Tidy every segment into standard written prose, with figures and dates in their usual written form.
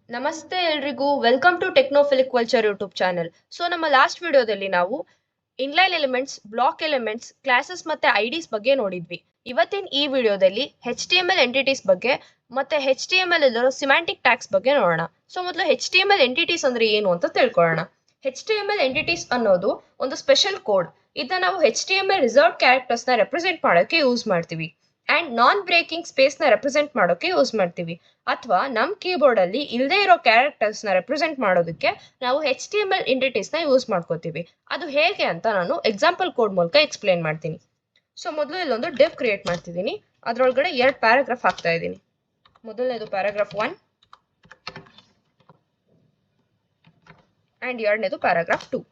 ನಮಸ್ತೆ ಎಲ್ರಿಗೂ welcome to Technophilic Culture YouTube channel. So ನಮ್ಮ ಲಾಸ್ಟ್ ವಿಡಿಯೋದಲ್ಲಿ ನಾವು inline elements, block elements, classes ಮತ್ತೆ ಐಡಿಸ್ ಬಗ್ಗೆ ನೋಡಿದ್ವಿ. ಇವತ್ತಿನ ಈ ವಿಡಿಯೋದಲ್ಲಿ HTML ಎಂಟಿಟೀಸ್ ಬಗ್ಗೆ ಮತ್ತೆ HTML ಅಲ್ಲಿರೋ ಸಿಮ್ಯಾಂಟಿಕ್ ಟ್ಯಾಗ್ಸ್ ಬಗ್ಗೆ ನೋಡೋಣ. ಸೊ ಮೊದಲು HTML ಎಂಟಿಟೀಸ್ ಅಂದ್ರೆ ಏನು ಅಂತ ತಿಳ್ಕೊಳ್ಳೋಣ. HTML ಎಂಟಿಟೀಸ್ ಅನ್ನೋದು ಒಂದು ಸ್ಪೆಷಲ್ ಕೋಡ್. ಇದನ್ನ ನಾವು HTML ರಿಸರ್ವ್ಡ್ ಕ್ಯಾರೆಕ್ಟರ್ಸ್ ನ ರೆಪ್ರೆಸೆಂಟ್ ಮಾಡೋಕೆ ಯೂಸ್ ಮಾಡ್ತೀವಿ. ಅಂಡ್ ನಾನ್ ಬ್ರೇಕಿಂಗ್ ಸ್ಪೇಸ್ ನ ರೆಪ್ರೆಸೆಂಟ್ ಮಾಡೋಕೆ ಯೂಸ್ ಮಾಡ್ತೀವಿ. ಅಥವಾ ನಮ್ಮ ಕೀಬೋರ್ಡ್ ಅಲ್ಲಿ ಇಲ್ಲದೆ ಇರೋ ಕ್ಯಾರೆಕ್ಟರ್ಸ್ ನ ರೆಪ್ರೆಸೆಂಟ್ ಮಾಡೋದಕ್ಕೆ ನಾವು HTML ಎಂಟಿಟೀಸ್ ನ ಯೂಸ್ ಮಾಡ್ಕೋತೀವಿ. ಅದು ಹೇಗೆ ಅಂತ ನಾನು ಎಕ್ಸಾಂಪಲ್ ಕೋಡ್ ಮೂಲಕ ಎಕ್ಸ್ಪ್ಲೇನ್ ಮಾಡ್ತೀನಿ. ಸೊ ಮೊದಲು ಇಲ್ಲೊಂದು ಡಿವ್ ಕ್ರಿಯೇಟ್ ಮಾಡ್ತಿದ್ದೀನಿ. ಅದರೊಳಗಡೆ 2 ಪ್ಯಾರಾಗ್ರಾಫ್ ಹಾಕ್ತಾ ಇದ್ದೀನಿ. ಮೊದಲನೇದು ಪ್ಯಾರಾಗ್ರಾಫ್ 1 ಅಂಡ್ ಎರಡನೇದು ಪ್ಯಾರಾಗ್ರಾಫ್ 2.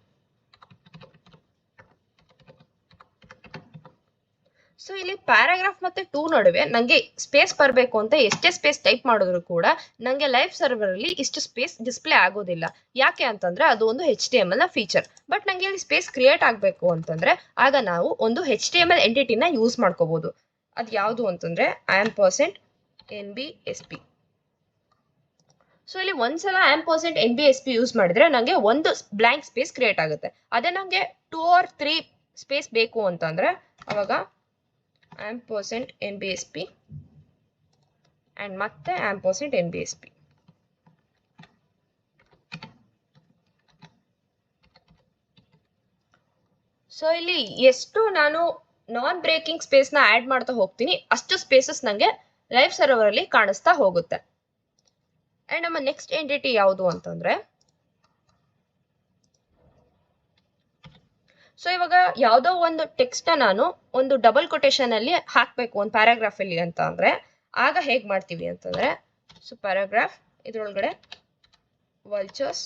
ಸೊ ಇಲ್ಲಿ ಪ್ಯಾರಾಗ್ರಾಫ್ ಮತ್ತೆ 2 ನಡುವೆ ನಂಗೆ ಸ್ಪೇಸ್ ಬರಬೇಕು ಅಂತ ಎಷ್ಟೇ ಸ್ಪೇಸ್ ಟೈಪ್ ಮಾಡಿದ್ರು ಕೂಡ ನಂಗೆ ಲೈವ್ ಸರ್ವರ್ ಅಲ್ಲಿ ಇಷ್ಟು ಸ್ಪೇಸ್ ಡಿಸ್ಪ್ಲೇ ಆಗೋದಿಲ್ಲ. ಯಾಕೆ ಅಂತಂದ್ರೆ ಅದು ಒಂದು HTML ನ ಫೀಚರ್. ಬಟ್ ನಂಗೆ ಇಲ್ಲಿ ಸ್ಪೇಸ್ ಕ್ರಿಯೇಟ್ ಆಗಬೇಕು ಅಂತಂದ್ರೆ ಆಗ ನಾವು ಒಂದು HTML ಎಂಟಿಟಿನ ಯೂಸ್ ಮಾಡ್ಕೋಬಹುದು. ಅದು ಯಾವುದು ಅಂತಂದ್ರೆ %NBSP. ಸೊ ಇಲ್ಲಿ ಒಂದ್ಸಲ %NBSP ಯೂಸ್ ಮಾಡಿದ್ರೆ ನಂಗೆ ಒಂದು ಬ್ಲಾಂಕ್ ಸ್ಪೇಸ್ ಕ್ರಿಯೇಟ್ ಆಗುತ್ತೆ. ಅದೇ ನಂಗೆ 2 or 3 ಸ್ಪೇಸ್ ಬೇಕು ಅಂತಂದ್ರೆ ಅವಾಗ %NBSP and ಮತ್ತೆ %NBSP. ಸೊ ಇಲ್ಲಿ ಎಷ್ಟು ನಾನು ನಾನ್ ಬ್ರೇಕಿಂಗ್ ಸ್ಪೇಸ್ ನ ಆಡ್ ಮಾಡ್ತಾ ಹೋಗ್ತೀನಿ ಅಷ್ಟು ಸ್ಪೇಸಸ್ ನಂಗೆ ಲೈವ್ ಸರ್ವರ್ ಅಲ್ಲಿ ಕಾಣಿಸ್ತಾ ಹೋಗುತ್ತೆ. ಅಂಡ್ ನಮ್ಮ ನೆಕ್ಸ್ಟ್ ಎಂಟಿಟಿ ಯಾವುದು ಅಂತಂದ್ರೆ, ಸೊ ಇವಾಗ ಯಾವುದೋ ಒಂದು ಟೆಕ್ಸ್ಟ್ ನಾನು ಒಂದು ಡಬಲ್ ಕೊಟೇಶನ್ ಅಲ್ಲಿ ಹಾಕ್ಬೇಕು ಒಂದು ಪ್ಯಾರಾಗ್ರಾಫ್ ಅಲ್ಲಿ ಅಂತ ಅಂದ್ರೆ ಆಗ ಹೇಗ್ ಮಾಡ್ತೀವಿ ಅಂತಂದ್ರೆ, ಸೊ ಪ್ಯಾರಾಗ್ರಾಫ್ ಇದ್ರೊಳಗಡೆ ವಲ್ಚರ್ಸ್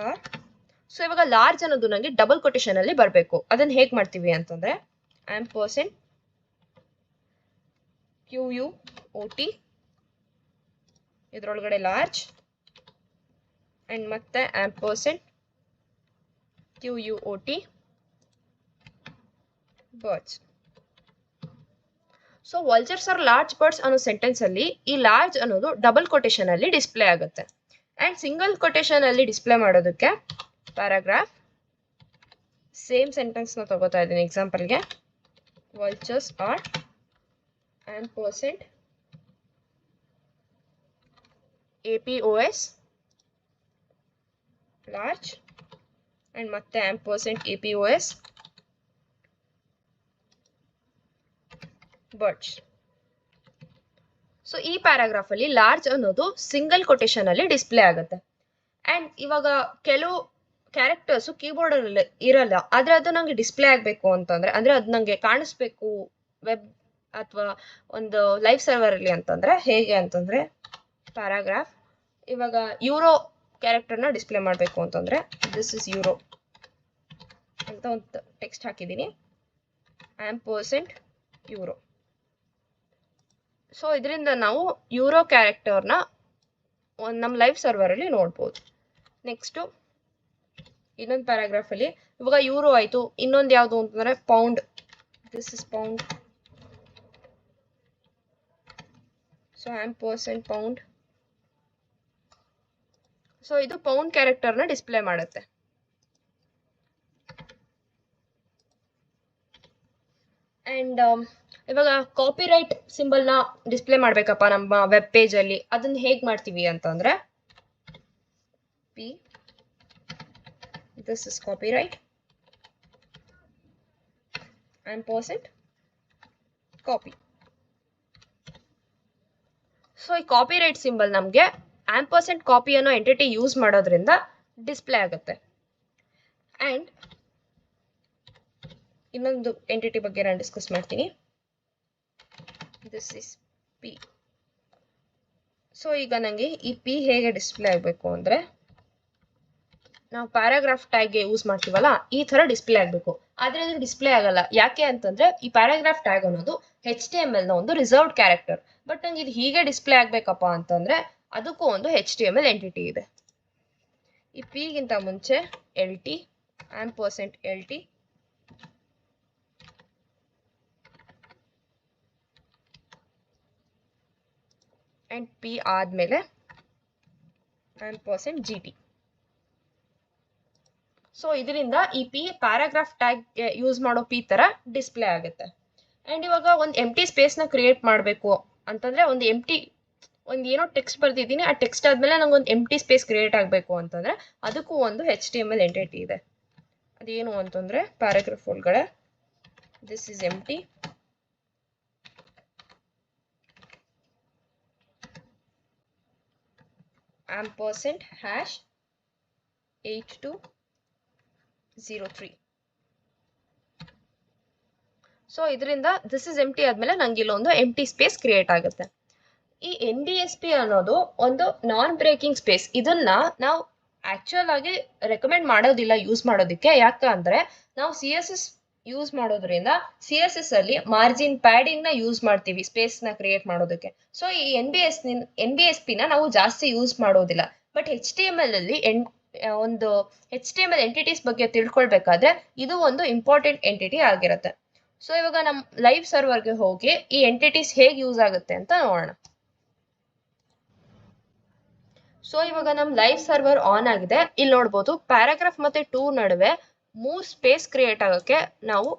ಆರ್. ಸೊ ಇವಾಗ ಲಾರ್ಜ್ ಅನ್ನೋದು ನಂಗೆ ಡಬಲ್ ಕೊಟೇಶನ್ ಅಲ್ಲಿ ಬರಬೇಕು. ಅದನ್ನ ಹೇಗ್ ಮಾಡ್ತೀವಿ ಅಂತಂದ್ರೆ %QUOT ಇದ್ರೊಳಗಡೆ ಲಾರ್ಜ್ ಅಂಡ್ ಮತ್ತೆ %QUOT birds. So vultures are large birds ಅನ್ನೋ ಸೆಂಟೆನ್ಸ್ ಅಲ್ಲಿ ಈ ಲಾರ್ಜ್ ಅನ್ನೋದು ಡಬಲ್ ಕೊಟೇಶನ್ ಅಲ್ಲಿ ಡಿಸ್ಪ್ಲೇ ಆಗುತ್ತೆ. ಅಂಡ್ ಸಿಂಗಲ್ ಕೊಟೇಶನ್ ಅಲ್ಲಿ ಡಿಸ್ಪ್ಲೇ ಮಾಡೋದಕ್ಕೆ ಪ್ಯಾರಾಗ್ರಾಫ್ ಸೇಮ್ ಸೆಂಟೆನ್ಸ್ ನ ತಗೋತಾ ಇದ್ದೀನಿ ಎಕ್ಸಾಂಪಲ್ಗೆ. Vultures are $APOS large and ಮತ್ತೆ $APOS ಬರ್ಡ್ಸ್. ಸೊ ಈ ಪ್ಯಾರಾಗ್ರಾಫ್ ಅಲ್ಲಿ ಲಾರ್ಜ್ ಅನ್ನೋದು ಸಿಂಗಲ್ ಕೊಟೇಶನ್ ಅಲ್ಲಿ ಡಿಸ್ಪ್ಲೇ ಆಗುತ್ತೆ. ಅಂಡ್ ಇವಾಗ ಕೆಲವು ಕ್ಯಾರೆಕ್ಟರ್ಸ್ ಕೀಬೋರ್ಡ್ ಅಲ್ಲಿ ಇರಲ್ಲ, ಆದ್ರೆ ಅದು ನಂಗೆ ಡಿಸ್ಪ್ಲೇ ಆಗ್ಬೇಕು ಅಂತಂದ್ರೆ ಅಂದ್ರೆ ಅದು ನಂಗೆ ಕಾಣಿಸ್ಬೇಕು ವೆಬ್ ಅಥವಾ ಒಂದು ಲೈವ್ ಸರ್ವರ್ ಅಲ್ಲಿ ಅಂತಂದ್ರೆ ಹೇಗೆ ಅಂತಂದ್ರೆ ಪ್ಯಾರಾಗ್ರಾಫ್ ಇವಾಗ ಯೂರೋ ಕ್ಯಾರೆಕ್ಟರ್ನ ಡಿಸ್ಪ್ಲೇ ಮಾಡಬೇಕು ಅಂತಂದ್ರೆ ದಿಸ್ ಇಸ್ ಯೂರೋ ಅಂತ ಒಂದು ಟೆಕ್ಸ್ಟ್ ಹಾಕಿದ್ದೀನಿ $ಯೂರೋ. ಸೊ ಇದರಿಂದ ನಾವು ಯೂರೋ ಕ್ಯಾರೆಕ್ಟರ್ನ ನಮ್ಮ ಲೈವ್ ಸರ್ವರ್ ಅಲ್ಲಿ ನೋಡ್ಬೋದು. ನೆಕ್ಸ್ಟು ಇನ್ನೊಂದು ಪ್ಯಾರಾಗ್ರಾಫ್ ಅಲ್ಲಿ ಇವಾಗ ಯೂರೋ ಆಯ್ತು, ಇನ್ನೊಂದು ಯಾವುದು ಅಂತಂದ್ರೆ pound. This is pound. So $pound. So ಇದು ಪೌಂಡ್ ಕ್ಯಾರೆಕ್ಟರ್ನ ಡಿಸ್ಪ್ಲೇ ಮಾಡುತ್ತೆ. ಅಂಡ್ ಇವಾಗ ಕಾಪಿರೈಟ್ ಸಿಂಬಲ್ ನ ಡಿಸ್ಪ್ಲೇ ಮಾಡ್ಬೇಕಪ್ಪ ನಮ್ಮ ವೆಬ್ ಪೇಜ್ ಅಲ್ಲಿ, ಅದನ್ನ ಹೇಗ್ ಮಾಡ್ತೀವಿ ಅಂತಂದ್ರೆ this is copyright $copy. So ಈ ಕಾಪಿರೈಟ್ ಸಿಂಬಲ್ ನಮ್ಗೆ $copy ಅನ್ನೋ ಎಂಟಿಟಿ ಯೂಸ್ ಮಾಡೋದ್ರಿಂದ ಡಿಸ್ಪ್ಲೇ ಆಗುತ್ತೆ. ಅಂಡ್ ಇನ್ನೊಂದು ಎಂಟಿಟಿ ಬಗ್ಗೆ ನಾನು ಡಿಸ್ಕಸ್ ಮಾಡ್ತೀನಿ. This is P. ಸೊ ಈಗ ನಂಗೆ ಈ P ಹೇಗೆ ಡಿಸ್ಪ್ಲೇ ಆಗಬೇಕು ಅಂದ್ರೆ ನಾವು ಪ್ಯಾರಾಗ್ರಾಫ್ ಟ್ಯಾಗ್ ಯೂಸ್ ಮಾಡ್ತೀವಲ್ಲ ಈ ತರ ಡಿಸ್ಪ್ಲೇ ಆಗಬೇಕು. ಆದ್ರೆ ಇದು ಡಿಸ್ಪ್ಲೇ ಆಗಲ್ಲ. ಯಾಕೆ ಅಂತಂದ್ರೆ ಈ ಪ್ಯಾರಾಗ್ರಾಫ್ ಟ್ಯಾಗ್ ಅನ್ನೋದು HTML ನ ಒಂದು ರಿಸರ್ವ್ಡ್ ಕ್ಯಾರೆಕ್ಟರ್. ಬಟ್ ನಂಗೆ ಇದು ಹೀಗೆ ಡಿಸ್ಪ್ಲೇ ಆಗ್ಬೇಕಪ್ಪ ಅಂತಂದ್ರೆ ಅದಕ್ಕೂ ಒಂದು HTML ಎಂಟಿಟಿ ಇದೆ. ಈ P ಗಿಂತ ಮುಂಚೆ LT $LT ಆ್ಯಂಡ್ ಪಿ ಆದಮೇಲೆ %gt. ಸೊ ಇದರಿಂದ ಈ ಪಿ ಪ್ಯಾರಾಗ್ರಾಫ್ ಟ್ಯಾಗ್ ಯೂಸ್ ಮಾಡೋ ಪಿ ಥರ ಡಿಸ್ಪ್ಲೇ ಆಗುತ್ತೆ. ಆ್ಯಂಡ್ ಇವಾಗ ಒಂದು ಎಂಟಿ ಸ್ಪೇಸ್ನ ಕ್ರಿಯೇಟ್ ಮಾಡಬೇಕು ಅಂತಂದರೆ ಒಂದು ಏನೋ ಟೆಕ್ಸ್ಟ್ ಬರ್ತಿದ್ದೀನಿ, ಆ ಟೆಕ್ಸ್ಟ್ ಆದಮೇಲೆ ನಂಗೆ ಒಂದು ಎಂಟಿ ಸ್ಪೇಸ್ ಕ್ರಿಯೇಟ್ ಆಗಬೇಕು ಅಂತಂದರೆ ಅದಕ್ಕೂ ಒಂದು HTML ಎಂಟಿಟಿ ಇದೆ. ಅದೇನು ಅಂತಂದರೆ ಪ್ಯಾರಾಗ್ರಾಫ್ ಒಳಗಡೆ this is empty #h203. So ಇದರಿಂದ ದಿಸ್ ಇಸ್ ಎಂಟಿ ಆದಮೇಲೆ ನಂಗೆ ಇಲ್ಲೊಂದು ಎಂಟಿ ಸ್ಪೇಸ್ ಕ್ರಿಯೇಟ್ ಆಗುತ್ತೆ. ಈ NBSP ಅನ್ನೋದು ಒಂದು ನಾನ್ ಬ್ರೇಕಿಂಗ್ ಸ್ಪೇಸ್. ಇದನ್ನ ನಾವು ಆಕ್ಚುಯಲ್ ಆಗಿ ರೆಕಮೆಂಡ್ ಮಾಡೋದಿಲ್ಲ ಯೂಸ್ ಮಾಡೋದಕ್ಕೆ. ಯಾಕಂದ್ರೆ ನಾವು CSS ಯೂಸ್ ಮಾಡೋದ್ರಿಂದ CSS ಅಲ್ಲಿ ಮಾರ್ಜಿನ್ ಪ್ಯಾಡಿಂಗ್ ನ ಯೂಸ್ ಮಾಡ್ತೀವಿ ಸ್ಪೇಸ್ ನ ಕ್ರಿಯೇಟ್ ಮಾಡೋದಕ್ಕೆ. ಸೊ ಈ NBSP ನ ನಾವು ಜಾಸ್ತಿ ಯೂಸ್ ಮಾಡೋದಿಲ್ಲ. ಬಟ್ HTML ಅಲ್ಲಿ ಒಂದು HTML ಎಂಟಿಟೀಸ್ ಬಗ್ಗೆ ತಿಳ್ಕೊಳ್ಬೇಕಾದ್ರೆ ಇದು ಒಂದು ಇಂಪಾರ್ಟೆಂಟ್ ಎಂಟಿಟಿ ಆಗಿರುತ್ತೆ. ಸೊ ಇವಾಗ ನಮ್ಮ ಲೈವ್ ಸರ್ವರ್ಗೆ ಹೋಗಿ ಈ ಎಂಟಿಟೀಸ್ ಹೇಗೆ ಯೂಸ್ ಆಗುತ್ತೆ ಅಂತ ನೋಡೋಣ. ಸೊ ಇವಾಗ ನಮ್ಮ ಲೈವ್ ಸರ್ವರ್ ಆನ್ ಆಗಿದೆ. ಇಲ್ಲಿ ನೋಡ್ಬೋದು ಪ್ಯಾರಾಗ್ರಾಫ್ ಮತ್ತೆ 2 ನಡುವೆ 3 ಸ್ಪೇಸ್ ಕ್ರಿಯೇಟ್ ಆಗೋಕ್ಕೆ ನಾವು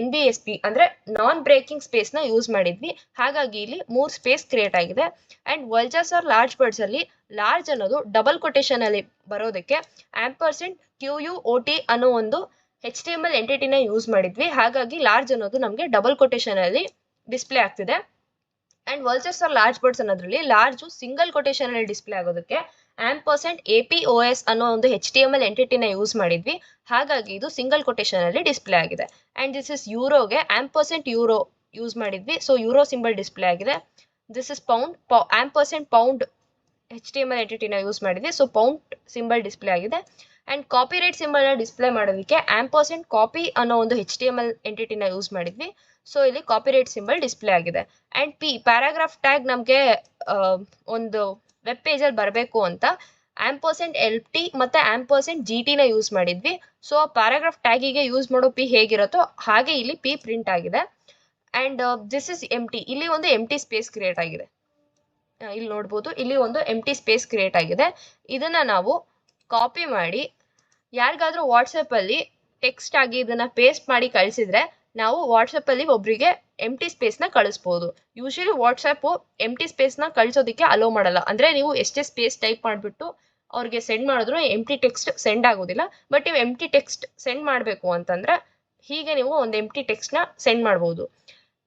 $NBSP ಅಂದ್ರೆ ನಾನ್ ಬ್ರೇಕಿಂಗ್ ಸ್ಪೇಸ್ ನ ಯೂಸ್ ಮಾಡಿದ್ವಿ. ಹಾಗಾಗಿ ಇಲ್ಲಿ 3 ಸ್ಪೇಸ್ ಕ್ರಿಯೇಟ್ ಆಗಿದೆ. ಅಂಡ್ ವರ್ಜಸ್ ಆರ್ ಲಾರ್ಜ್ ವರ್ಡ್ಸ್ ಅಲ್ಲಿ ಲಾರ್ಜ್ ಅನ್ನೋದು ಡಬಲ್ ಕೊಟೇಶನ್ ಅಲ್ಲಿ ಬರೋದಕ್ಕೆ $QUOT ಅನ್ನೋ ಒಂದು HTML ಎಂಟಿಟಿನ ಯೂಸ್ ಮಾಡಿದ್ವಿ. ಹಾಗಾಗಿ ಲಾರ್ಜ್ ಅನ್ನೋದು ನಮಗೆ ಡಬಲ್ ಕೊಟೇಶನ್ ಅಲ್ಲಿ ಡಿಸ್ಪ್ಲೇ ಆಗ್ತಿದೆ. ಅಂಡ್ ವರ್ಜಸ್ ಆರ್ ಲಾರ್ಜ್ ವರ್ಡ್ಸ್ ಅನ್ನೋದ್ರಲ್ಲಿ ಲಾರ್ಜು ಸಿಂಗಲ್ ಕೊಟೇಶನ್ ಅಲ್ಲಿ ಡಿಸ್ಪ್ಲೇ ಆಗೋದಕ್ಕೆ $APOS ಅನ್ನೋ ಒಂದು HTML ಎಂಟಿಟಿನ ಯೂಸ್ ಮಾಡಿದ್ವಿ. ಹಾಗಾಗಿ ಇದು ಸಿಂಗಲ್ ಕೊಟೇಶನ್ ಅಲ್ಲಿ ಡಿಸ್ಪ್ಲೇ ಆಗಿದೆ. ಅಂಡ್ ದಿಸ್ ಇಸ್ ಯೂರೋಗೆ $euro ಯೂಸ್ ಮಾಡಿದ್ವಿ. ಸೊ ಯೂರೋ ಸಿಂಬಲ್ ಡಿಸ್ಪ್ಲೇ ಆಗಿದೆ. ದಿಸ್ ಇಸ್ £pound HTML ಎಂಟಿಟಿನ ಯೂಸ್ ಮಾಡಿದ್ವಿ. ಸೊ ಪೌಂಡ್ ಸಿಂಬಲ್ ಡಿಸ್ಪ್ಲೇ ಆಗಿದೆ. ಅಂಡ್ ಕಾಪಿರೈಟ್ ಸಿಂಬಲ್ನ ಡಿಸ್ಪ್ಲೇ ಮಾಡೋದಕ್ಕೆ $copy ಅನ್ನೋ ಒಂದು HTML ಎಂಟಿಟಿನ ಯೂಸ್ ಮಾಡಿದ್ವಿ. ಸೊ ಇಲ್ಲಿ ಕಾಪಿರೈಟ್ ಸಿಂಬಲ್ ಡಿಸ್ಪ್ಲೇ ಆಗಿದೆ. ಅಂಡ್ ಪಿ ಪ್ಯಾರಾಗ್ರಾಫ್ ಟ್ಯಾಗ್ ನಮಗೆ ಒಂದು ವೆಬ್ ಪೇಜಲ್ಲಿ ಬರಬೇಕು ಅಂತ $LT ಮತ್ತೆ $GT ನ ಯೂಸ್ ಮಾಡಿದ್ವಿ. ಸೊ ಪ್ಯಾರಾಗ್ರಾಫ್ ಟ್ಯಾಗಿಗೆ ಯೂಸ್ ಮಾಡೋ ಪಿ ಹೇಗಿರುತ್ತೋ ಹಾಗೆ ಇಲ್ಲಿ ಪಿ ಪ್ರಿಂಟ್ ಆಗಿದೆ. ಅಂಡ್ ದಿಸ್ ಇಸ್ ಎಂಟಿ. ಇಲ್ಲಿ ಒಂದು ಎಂಟಿ ಸ್ಪೇಸ್ ಕ್ರಿಯೇಟ್ ಆಗಿದೆ. ಇಲ್ಲಿ ನೋಡ್ಬೋದು, ಇಲ್ಲಿ ಒಂದು ಎಂಟಿ ಸ್ಪೇಸ್ ಕ್ರಿಯೇಟ್ ಆಗಿದೆ. ಇದನ್ನ ನಾವು ಕಾಪಿ ಮಾಡಿ ಯಾರಿಗಾದ್ರೂ ವಾಟ್ಸಪ್ಪಲ್ಲಿ ಟೆಕ್ಸ್ಟ್ ಆಗಿ ಇದನ್ನ ಪೇಸ್ಟ್ ಮಾಡಿ ಕಳಿಸಿದ್ರೆ ನಾವು ವಾಟ್ಸಪ್ಪಲ್ಲಿ ಒಬ್ಬರಿಗೆ ಎಂಟಿ ಸ್ಪೇಸ್ನ ಕಳಿಸ್ಬೋದು. ಯೂಶಲಿ ವಾಟ್ಸಪ್ಪು ಎಂಟಿ ಸ್ಪೇಸ್ನ ಕಳಿಸೋದಕ್ಕೆ ಅಲೋ ಮಾಡಲ್ಲ. ಅಂದರೆ ನೀವು ಎಷ್ಟೇ ಸ್ಪೇಸ್ ಟೈಪ್ ಮಾಡಿಬಿಟ್ಟು ಅವ್ರಿಗೆ ಸೆಂಡ್ ಮಾಡಿದ್ರು ಎಂಟಿ ಟೆಕ್ಸ್ಟ್ ಸೆಂಡ್ ಆಗೋದಿಲ್ಲ. ಬಟ್ ನೀವು ಎಂಟಿ ಟೆಕ್ಸ್ಟ್ ಸೆಂಡ್ ಮಾಡಬೇಕು ಅಂತಂದರೆ ಹೀಗೆ ನೀವು ಒಂದು ಎಂಟಿ ಟೆಕ್ಸ್ಟ್ನ ಸೆಂಡ್ ಮಾಡ್ಬೋದು.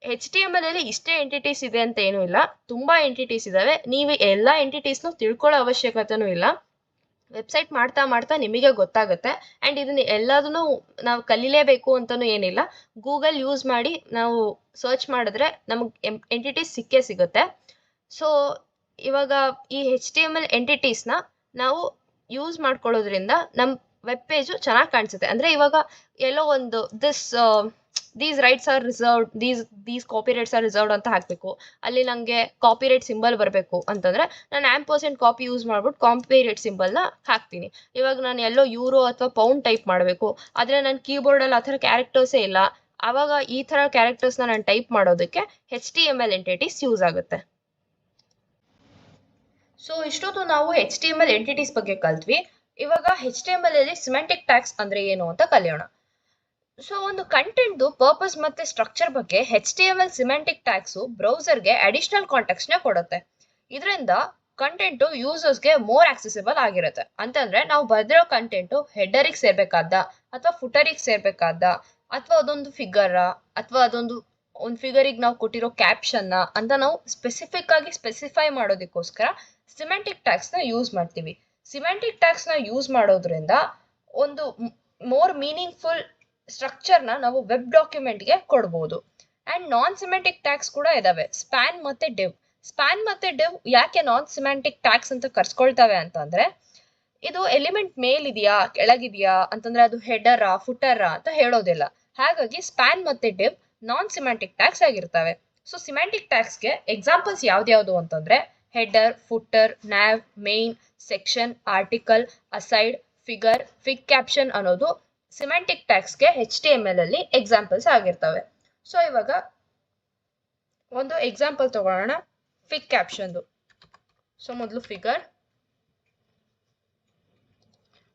HTML ಅಲ್ಲಿ ಇಷ್ಟೇ ಎಂಟಿಟೀಸ್ ಇದೆ ಅಂತ ಏನೂ ಇಲ್ಲ, ತುಂಬ ಎಂಟಿಟೀಸ್ ಇದ್ದಾವೆ. ನೀವು ಎಲ್ಲ ಎಂಟಿಟೀಸ್ನು ತಿಳ್ಕೊಳ್ಳೋ ಅವಶ್ಯಕತೆನೂ ಇಲ್ಲ. ವೆಬ್ಸೈಟ್ ಮಾಡ್ತಾ ಮಾಡ್ತಾ ನಿಮಗೆ ಗೊತ್ತಾಗುತ್ತೆ. ಆ್ಯಂಡ್ ಇದನ್ನ ಎಲ್ಲದನ್ನು ನಾವು ಕಲೀಲೇಬೇಕು ಅಂತಲೂ ಏನಿಲ್ಲ. ಗೂಗಲ್ ಯೂಸ್ ಮಾಡಿ ನಾವು ಸರ್ಚ್ ಮಾಡಿದ್ರೆ ನಮಗೆ ಎಂಟಿಟೀಸ್ ಸಿಗುತ್ತೆ. ಸೊ ಇವಾಗ ಈ HTML ಎಂಟಿಟೀಸ್ನ ನಾವು ಯೂಸ್ ಮಾಡ್ಕೊಳ್ಳೋದ್ರಿಂದ ನಮ್ಮ ವೆಬ್ ಪೇಜು ಚೆನ್ನಾಗಿ ಕಾಣಿಸುತ್ತೆ. ಅಂದರೆ ಇವಾಗ ಎಲ್ಲೋ ಒಂದು these rights are reserved, these copyrights are reserved ಅಂತ ಹಾಕಬೇಕು. ಅಲ್ಲಿ ನನಗೆ ಕಾಪಿರೈಟ್ ಸಿಂಬಲ್ ಬರಬೇಕು ಅಂತಂದರೆ ನಾನು $ಕಾಪಿ ಯೂಸ್ ಮಾಡ್ಬಿಟ್ಟು ಕಾಪಿರೈಟ್ ಸಿಂಬಲ್ನ ಹಾಕ್ತೀನಿ. ಇವಾಗ ನಾನು ಎಲ್ಲೋ ಯೂರೋ ಅಥವಾ ಪೌಂಡ್ ಟೈಪ್ ಮಾಡಬೇಕು, ಆದರೆ ನನ್ನ ಕೀಬೋರ್ಡಲ್ಲಿ ಆ ಥರ ಕ್ಯಾರೆಕ್ಟರ್ಸೇ ಇಲ್ಲ. ಆವಾಗ ಈ ಥರ ಕ್ಯಾರೆಕ್ಟರ್ಸ್ನ ನಾನು ಟೈಪ್ ಮಾಡೋದಕ್ಕೆ HTML ಎಂಟಿಟೀಸ್ ಯೂಸ್ ಆಗುತ್ತೆ. ಸೊ ಇಷ್ಟೊತ್ತು ನಾವು HTML ಎಂಟಿಟೀಸ್ ಬಗ್ಗೆ ಕಲ್ತ್ವಿ. ಇವಾಗ HTML ಅಲ್ಲಿ ಸಿಮೆಂಟಿಕ್ ಟ್ಯಾಗ್ಸ್ ಅಂದರೆ ಏನು ಅಂತ ಕಲಿಯೋಣ. ಸೊ ಒಂದು ಕಂಟೆಂಟ್ದು ಪರ್ಪಸ್ ಮತ್ತೆ ಸ್ಟ್ರಕ್ಚರ್ ಬಗ್ಗೆ HTML ಸಿಮೆಂಟಿಕ್ ಟ್ಯಾಗ್ಸು ಬ್ರೌಸರ್ಗೆ ಅಡಿಷನಲ್ ಕಾಂಟೆಕ್ಸ್ಟ್ನ ಕೊಡುತ್ತೆ. ಇದರಿಂದ ಕಂಟೆಂಟು ಯೂಸರ್ಸ್ಗೆ ಮೋರ್ ಆಕ್ಸೆಸಿಬಲ್ ಆಗಿರುತ್ತೆ. ಅಂತಂದ್ರೆ ನಾವು ಬರೆದಿರೋ ಕಂಟೆಂಟು ಹೆಡರಿಗೆ ಸೇರ್ಬೇಕಾದ ಅಥವಾ ಫುಟರಿಗೆ ಸೇರ್ಬೇಕಾದ ಅಥವಾ ಅದೊಂದು ಫಿಗರ ಅಥವಾ ಒಂದು ಫಿಗರಿಗೆ ನಾವು ಕೊಟ್ಟಿರೋ ಕ್ಯಾಪ್ಷನ್ನ ಅಂತ ನಾವು ಸ್ಪೆಸಿಫಿಕ್ ಆಗಿ ಸ್ಪೆಸಿಫೈ ಮಾಡೋದಕ್ಕೋಸ್ಕರ ಸಿಮೆಂಟಿಕ್ ಟ್ಯಾಗ್ಸ್ನ ಯೂಸ್ ಮಾಡ್ತೀವಿ. ಸಿಮೆಂಟಿಕ್ ಟ್ಯಾಗ್ಸ್ನ ಯೂಸ್ ಮಾಡೋದ್ರಿಂದ ಒಂದು ಮೋರ್ ಮೀನಿಂಗ್ಫುಲ್ ಸ್ಟ್ರಕ್ಚರ್ನ ನಾವು ವೆಬ್ ಡಾಕ್ಯುಮೆಂಟ್ಗೆ ಕೊಡ್ಬೋದು. ಆ್ಯಂಡ್ ನಾನ್ ಸಿಮೆಂಟಿಕ್ ಟ್ಯಾಗ್ಸ್ ಕೂಡ ಇದಾವೆ, ಸ್ಪ್ಯಾನ್ ಮತ್ತೆ ಡಿವ್. ಸ್ಪ್ಯಾನ್ ಮತ್ತೆ ಡಿವ್ ಯಾಕೆ ನಾನ್ ಸಿಮೆಂಟಿಕ್ ಟ್ಯಾಗ್ಸ್ ಅಂತ ಕರ್ಸ್ಕೊಳ್ತವೆ ಅಂತಂದ್ರೆ ಇದು ಎಲಿಮೆಂಟ್ ಮೇಲಿದೆಯಾ ಕೆಳಗಿದೆಯಾ ಅಂತಂದ್ರೆ ಅದು ಹೆಡರಾ ಫುಟರಾ ಅಂತ ಹೇಳೋದಿಲ್ಲ. ಹಾಗಾಗಿ ಸ್ಪ್ಯಾನ್ ಮತ್ತೆ ಡಿವ್ ನಾನ್ ಸಿಮೆಂಟಿಕ್ ಟ್ಯಾಗ್ಸ್ ಆಗಿರ್ತವೆ. ಸೊ ಸಿಮೆಂಟಿಕ್ ಟ್ಯಾಗ್ಸ್ಗೆ ಎಕ್ಸಾಂಪಲ್ಸ್ ಯಾವ್ದ್ಯಾವುದು ಅಂತಂದ್ರೆ header, footer, nav, main, section, article, aside, figure, fig caption ಅನ್ನೋದು ಸಿಮೆಂಟಿಕ್ ಟ್ಯಾಗ್ಸ್ಗೆ HTML ಅಲ್ಲಿ ಎಕ್ಸಾಂಪಲ್ಸ್ ಆಗಿರ್ತವೆ. ಸೊ ಇವಾಗ ಒಂದು ಎಕ್ಸಾಂಪಲ್ ತಗೊಳ್ಳೋಣ. ಫಿಗ್ ಕ್ಯಾಪ್ಷನ್ದು. ಸೊ ಮೊದಲು ಫಿಗರ್,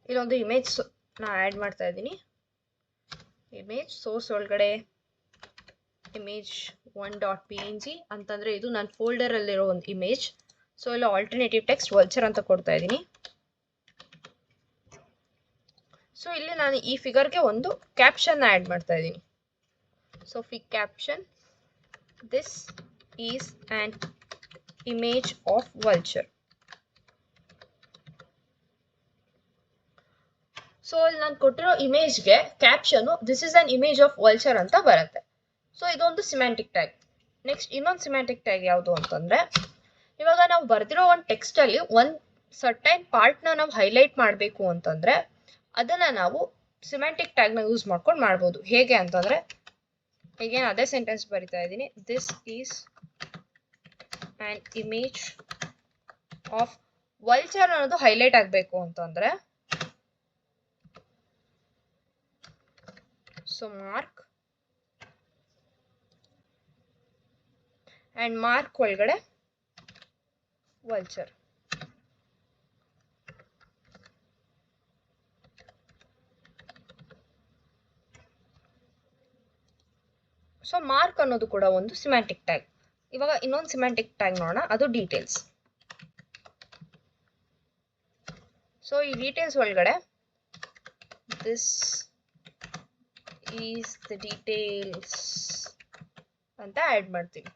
ಇಲ್ಲೊಂದು ಇಮೇಜ್ ನಾ ಆ್ಯಡ್ ಮಾಡ್ತಾ ಇದ್ದೀನಿ. ಇಮೇಜ್ ಸೋರ್ಸ್ ಒಳಗಡೆ image1.png ಅಂತಂದರೆ ಇದು ನನ್ನ ಫೋಲ್ಡರಲ್ಲಿರೋ ಒಂದು ಇಮೇಜ್. ಸೊ ಇಲ್ಲ ಆಲ್ಟರ್ನೇಟಿವ್ ಟೆಕ್ಸ್ಟ್ ವಲ್ಚರ್ ಅಂತ ಕೊಡ್ತಾ ಇದ್ದೀನಿ. ಸೊ ಇಲ್ಲಿ ನಾನು ಈ ಫಿಗರ್ಗೆ ಒಂದು ಕ್ಯಾಪ್ಷನ್ ಆ್ಯಡ್ ಮಾಡ್ತಾ ಇದ್ದೀನಿ. So fig caption, this is an image of vulture. So ಇಲ್ಲಿ ನಾನು ಕೊಟ್ಟಿರೋ ಇಮೇಜ್ಗೆ caption this is an image of vulture ಅಂತ ಬರುತ್ತೆ. ಸೊ ಇದೊಂದು ಸಿಮ್ಯಾಂಟಿಕ್ ಟ್ಯಾಗ್. ನೆಕ್ಸ್ಟ್ ಇನ್ನೊಂದು ಸಿಮ್ಯಾಂಟಿಕ್ ಟ್ಯಾಗ್ ಯಾವುದು ಅಂತಂದರೆ, ಇವಾಗ ನಾವು ಬರೆದಿರೋ ಒಂದು ಟೆಕ್ಸ್ಟಲ್ಲಿ ಒಂದು ಸರ್ಟೈನ್ ಪಾರ್ಟ್ನ ನಾವು ಹೈಲೈಟ್ ಮಾಡಬೇಕು ಅಂತಂದರೆ ಅದನ್ನು ನಾವು ಸಿಮ್ಯಾಂಟಿಕ್ ಟ್ಯಾಗ್ನ ಯೂಸ್ ಮಾಡ್ಕೊಂಡು ಮಾಡ್ಬೋದು. ಹೇಗೆ ಅಂತಂದರೆ, ಈಗೇನು ಅದೇ ಸೆಂಟೆನ್ಸ್ ಬರಿತಾ ಇದ್ದೀನಿ, this is an image of vulture ಅನ್ನೋದು ಹೈಲೈಟ್ ಆಗಬೇಕು ಅಂತಂದರೆ, ಸೊ ಮಾರ್ಕ್ ಆ್ಯಂಡ್ ಮಾರ್ಕ್ ಒಳಗಡೆ ವಲ್ಚರ್. ಸೊ ಮಾರ್ಕ್ ಅನ್ನೋದು ಕೂಡ ಒಂದು ಸಿಮ್ಯಾಂಟಿಕ್ ಟ್ಯಾಗ್. ಇವಾಗ ಇನ್ನೊಂದು ಸಿಮ್ಯಾಂಟಿಕ್ ಟ್ಯಾಗ್ ನೋಡೋಣ, ಅದು ಡೀಟೇಲ್ಸ್. ಸೊ ಈ ಡೀಟೇಲ್ಸ್ ಒಳಗಡೆ ದಿಸ್ ಈಸ್ ದ ಡೀಟೇಲ್ಸ್ ಅಂತ ಆ್ಯಡ್ ಮಾಡ್ತೀವಿ.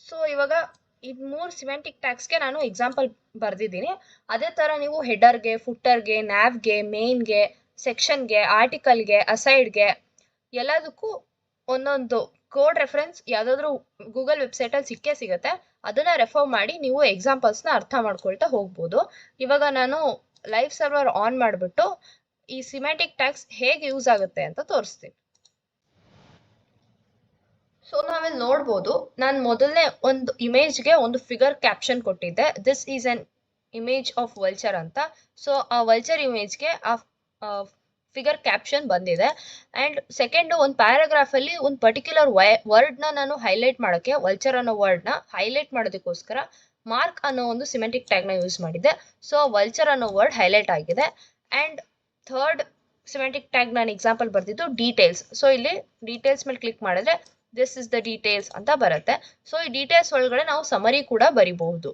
ಸೊ ಇವಾಗ ಇದು 3 ಸಿಮ್ಯಾಂಟಿಕ್ ಟ್ಯಾಗ್ಸ್ಗೆ ನಾನು ಎಕ್ಸಾಂಪಲ್ ಬರೆದಿದ್ದೀನಿ. ಅದೇ ಥರ ನೀವು ಹೆಡರ್ಗೆ, ಫುಟರ್ಗೆ, ನ್ಯಾವ್ಗೆ, ಮೇನ್ಗೆ, ಸೆಕ್ಷನ್ಗೆ, ಆರ್ಟಿಕಲ್ಗೆ, ಅಸೈಡ್ಗೆ ಎಲ್ಲದಕ್ಕೂ ಒಂದೊಂದು ಕೋಡ್ ರೆಫರೆನ್ಸ್ ಯಾವುದಾದ್ರೂ ಗೂಗಲ್ ವೆಬ್ಸೈಟಲ್ಲಿ ಸಿಕ್ಕೇ ಸಿಗುತ್ತೆ. ಅದನ್ನು ರೆಫರ್ ಮಾಡಿ ನೀವು ಎಕ್ಸಾಂಪಲ್ಸ್ನ ಅರ್ಥ ಮಾಡ್ಕೊಳ್ತಾ ಹೋಗ್ಬೋದು. ಇವಾಗ ನಾನು ಲೈವ್ ಸರ್ವರ್ ಆನ್ ಮಾಡಿಬಿಟ್ಟು ಈ ಸಿಮ್ಯಾಂಟಿಕ್ ಟ್ಯಾಗ್ಸ್ ಹೇಗೆ ಯೂಸ್ ಆಗುತ್ತೆ ಅಂತ ತೋರಿಸ್ತೀನಿ. ಸೊ ನಾವಿಲ್ಲಿ ನೋಡ್ಬೋದು, ನಾನು ಮೊದಲನೇ ಒಂದು ಇಮೇಜ್ಗೆ ಒಂದು ಫಿಗರ್ ಕ್ಯಾಪ್ಷನ್ ಕೊಟ್ಟಿದ್ದೆ, this is on image of vulture ಅಂತ. ಸೊ ಆ ವಲ್ಚರ್ ಇಮೇಜ್ಗೆ ಆ ಫಿಗರ್ ಕ್ಯಾಪ್ಷನ್ ಬಂದಿದೆ. ಆ್ಯಂಡ್ ಸೆಕೆಂಡು ಒಂದು ಪ್ಯಾರಾಗ್ರಾಫಲ್ಲಿ ಒಂದು ಪರ್ಟಿಕ್ಯುಲರ್ ವರ್ಡ್ನ ನಾನು ಹೈಲೈಟ್ ಮಾಡೋಕ್ಕೆ, ವಲ್ಚರ್ ಅನ್ನೋ ವರ್ಡ್ನ ಹೈಲೈಟ್ ಮಾಡೋದಕ್ಕೋಸ್ಕರ ಮಾರ್ಕ್ ಅನ್ನೋ ಒಂದು ಸಿಮೆಂಟಿಕ್ ಟ್ಯಾಗ್ನ ಯೂಸ್ ಮಾಡಿದ್ದೆ. ಸೊ ವಲ್ಚರ್ ಅನ್ನೋ ವರ್ಡ್ ಹೈಲೈಟ್ ಆಗಿದೆ. ಆ್ಯಂಡ್ ಥರ್ಡ್ ಸಿಮೆಂಟಿಕ್ ಟ್ಯಾಗ್ ನಾನು ಎಕ್ಸಾಂಪಲ್ ಬರ್ತಿದ್ದು ಡೀಟೇಲ್ಸ್. ಸೊ ಇಲ್ಲಿ ಡೀಟೇಲ್ಸ್ ಮೇಲೆ ಕ್ಲಿಕ್ ಮಾಡಿದ್ರೆ ದಿಸ್ ಇಸ್ ದ ಡೀಟೇಲ್ಸ್ ಅಂತ ಬರುತ್ತೆ. ಸೊ ಈ ಡೀಟೇಲ್ಸ್ ಒಳಗಡೆ ನಾವು ಸಮರಿ ಕೂಡ ಬರಿಬಹುದು.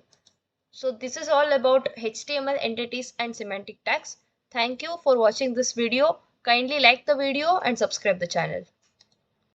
So this is all about HTML entities and semantic tags. Thank you for watching this video. Kindly like the video and subscribe the channel.